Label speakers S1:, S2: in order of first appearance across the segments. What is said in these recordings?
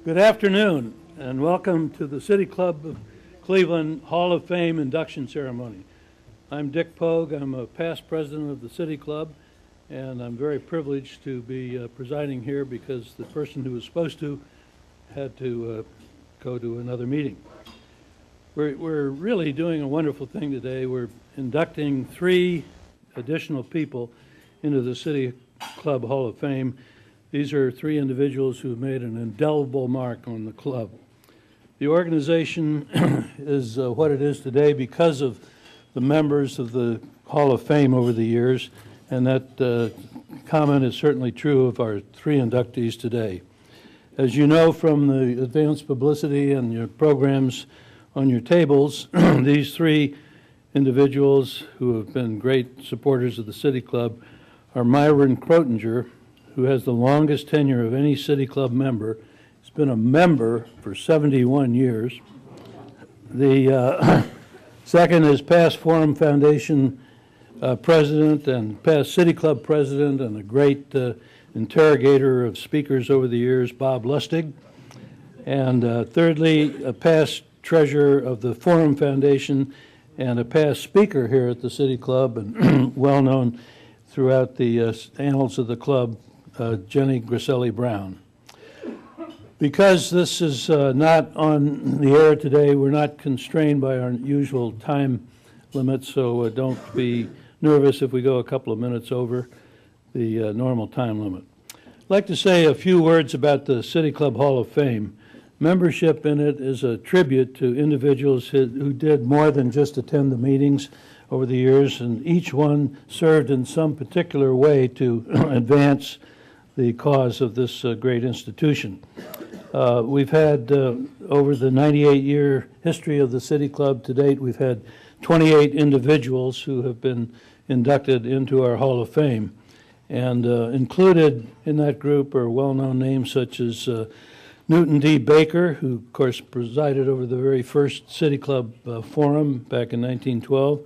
S1: Good afternoon, and welcome to the City Club of Cleveland Hall of Fame induction ceremony. I'm Dick Pogue. I'm a past president of the City Club, and I'm very privileged to be presiding here because the person who was supposed to had to go to another meeting. We're really doing a wonderful thing today. We're inducting 3 additional people into the City Club Hall of Fame. These are 3 individuals who have made an indelible mark on the club. The organization is what it is today because of the members of the Hall of Fame over the years, and that comment is certainly true of our 3 inductees today. As you know from the advanced publicity and your programs on your tables, these 3 individuals who have been great supporters of the City Club are Myron Krotinger, who has the longest tenure of any City Club member. He's been a member for 71 years. The second is past Forum Foundation president and past City Club president and a great interrogator of speakers over the years, Bob Lustig. And thirdly, a past treasurer of the Forum Foundation and a past speaker here at the City Club and well known throughout the annals of the club, Jenny Grasselli Brown. Because this is not on the air today, we're not constrained by our usual time limits, so don't be nervous if we go a couple of minutes over the normal time limit. I'd like to say a few words about the City Club Hall of Fame. Membership in it is a tribute to individuals who did more than just attend the meetings over the years, and each one served in some particular way to advance the cause of this great institution. We've had, over the 98-year history of the City Club to date, we've had 28 individuals who have been inducted into our Hall of Fame. And included in that group are well-known names such as Newton D. Baker, who, of course, presided over the very first City Club forum back in 1912,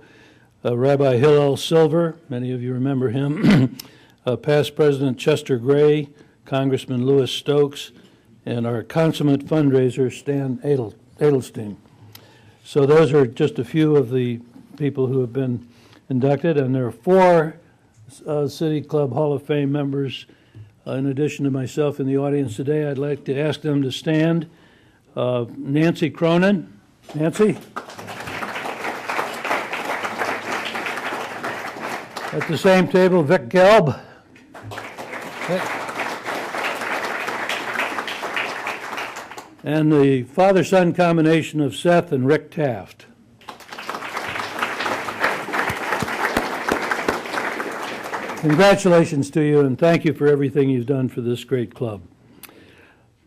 S1: Rabbi Hillel Silver, many of you remember him, past President Chester Gray, Congressman Louis Stokes, and our consummate fundraiser, Stan Edelstein. So those are just a few of the people who have been inducted, and there are 4 City Club Hall of Fame members in addition to myself in the audience today. I'd like to ask them to stand. Nancy Cronin. Nancy? At the same table, Vic Gelb. And the father-son combination of Seth and Rick Taft. Congratulations to you, and thank you for everything you've done for this great club.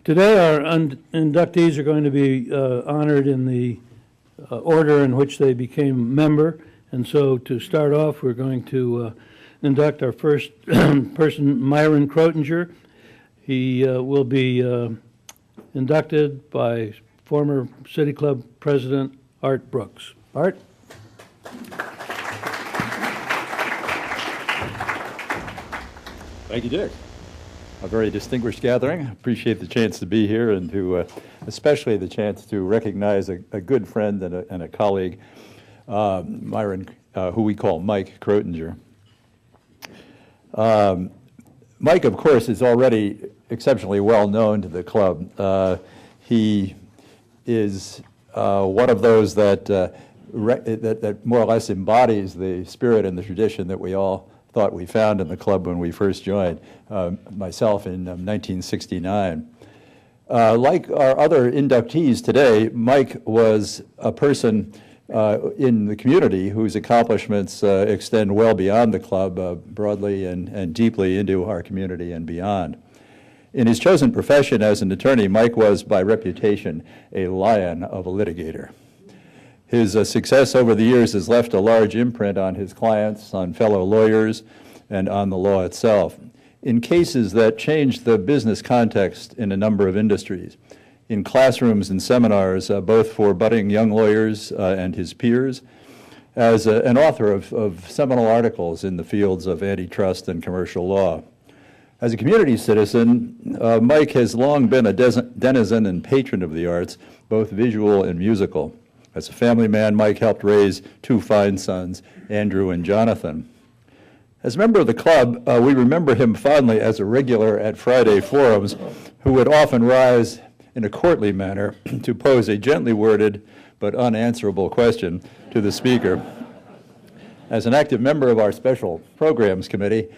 S1: Today, our inductees are going to be honored in the order in which they became member. And so to start off, we're going to induct our first person, Myron Krotinger. He will be inducted by former City Club President Art Brooks. Art?
S2: Thank you, Dick. A very distinguished gathering. Appreciate the chance to be here and to especially the chance to recognize a good friend and a colleague, Myron, who we call Mike Krotinger. Mike, of course, is already exceptionally well known to the club. He is one of those that more or less embodies the spirit and the tradition that we all thought we found in the club when we first joined, myself in 1969. Like our other inductees today, Mike was a person in the community whose accomplishments extend well beyond the club, broadly and deeply into our community and beyond. In his chosen profession as an attorney, Mike was, by reputation, a lion of a litigator. His success over the years has left a large imprint on his clients, on fellow lawyers, and on the law itself, in cases that changed the business context in a number of industries, in classrooms and seminars, both for budding young lawyers and his peers, as an author of seminal articles in the fields of antitrust and commercial law. As a community citizen, Mike has long been a denizen and patron of the arts, both visual and musical. As a family man, Mike helped raise two fine sons, Andrew and Jonathan. As a member of the club, we remember him fondly as a regular at Friday forums who would often rise in a courtly manner to pose a gently worded but unanswerable question to the speaker. As an active member of our Special Programs Committee,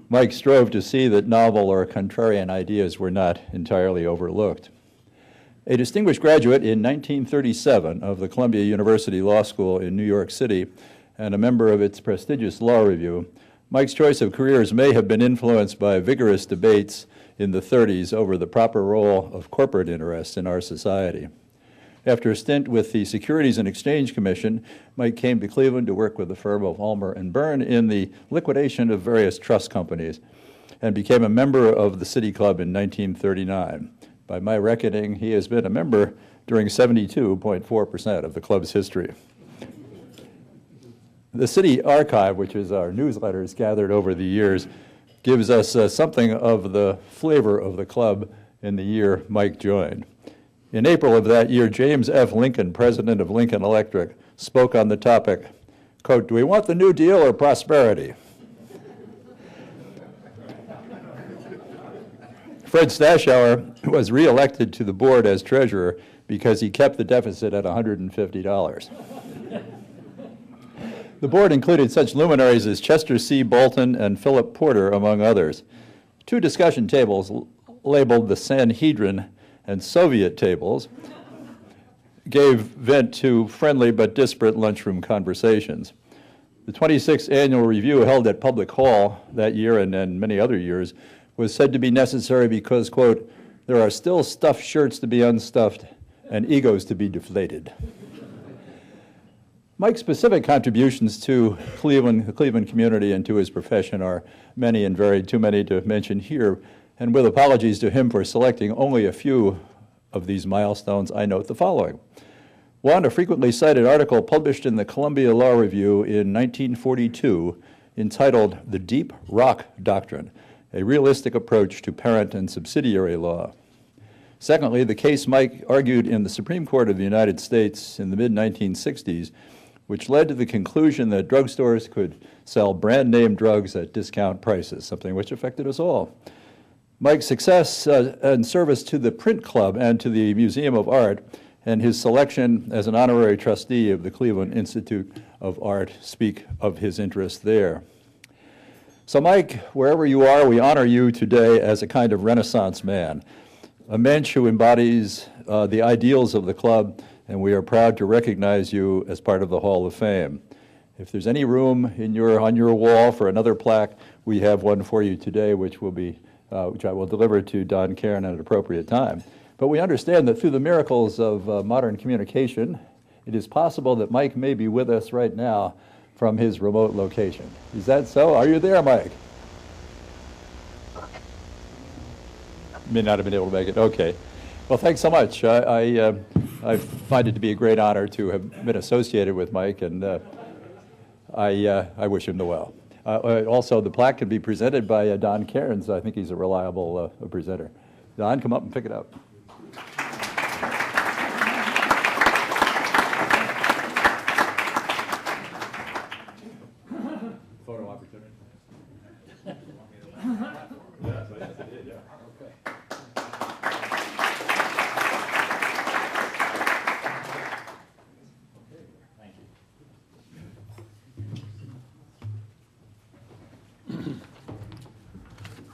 S2: Mike strove to see that novel or contrarian ideas were not entirely overlooked. A distinguished graduate in 1937 of the Columbia University Law School in New York City and a member of its prestigious law review, Mike's choice of careers may have been influenced by vigorous debates in the 30s over the proper role of corporate interests in our society. After a stint with the Securities and Exchange Commission, Mike came to Cleveland to work with the firm of Ulmer and Byrne in the liquidation of various trust companies and became a member of the City Club in 1939. By my reckoning, he has been a member during 72.4% of the club's history. The City Archive, which is our newsletters gathered over the years, gives us something of the flavor of the club in the year Mike joined. In April of that year, James F. Lincoln, president of Lincoln Electric, spoke on the topic, quote, "Do we want the New Deal or prosperity?" Fred Stashower was reelected to the board as treasurer because he kept the deficit at $150. The board included such luminaries as Chester C. Bolton and Philip Porter, among others. Two discussion tables labeled the Sanhedrin and Soviet tables gave vent to friendly but disparate lunchroom conversations. The 26th annual review held at Public Hall that year and many other years was said to be necessary because, quote, "there are still stuffed shirts to be unstuffed and egos to be deflated." Mike's specific contributions to the Cleveland community and to his profession are many and varied, too many to mention here, and with apologies to him for selecting only a few of these milestones, I note the following. One, a frequently cited article published in the Columbia Law Review in 1942 entitled "The Deep Rock Doctrine, a Realistic Approach to Parent and Subsidiary Law." Secondly, the case Mike argued in the Supreme Court of the United States in the mid-1960s, which led to the conclusion that drugstores could sell brand-name drugs at discount prices, something which affected us all. Mike's success and service to the Print Club and to the Museum of Art, and his selection as an honorary trustee of the Cleveland Institute of Art speak of his interest there. So Mike, wherever you are, we honor you today as a kind of Renaissance man, a mensch who embodies the ideals of the club, and we are proud to recognize you as part of the Hall of Fame. If there's any room on your wall for another plaque, we have one for you today, which I will deliver to Don Cairn at an appropriate time. But we understand that through the miracles of modern communication, it is possible that Mike may be with us right now from his remote location. Is that so? Are you there, Mike? May not have been able to make it. Okay. Well, thanks so much. I find it to be a great honor to have been associated with Mike, and I wish him the well. Also, the plaque can be presented by Don Cairns. I think he's a reliable presenter. Don, come up and pick it up. Photo opportunity. Yes, I did, yeah. Okay.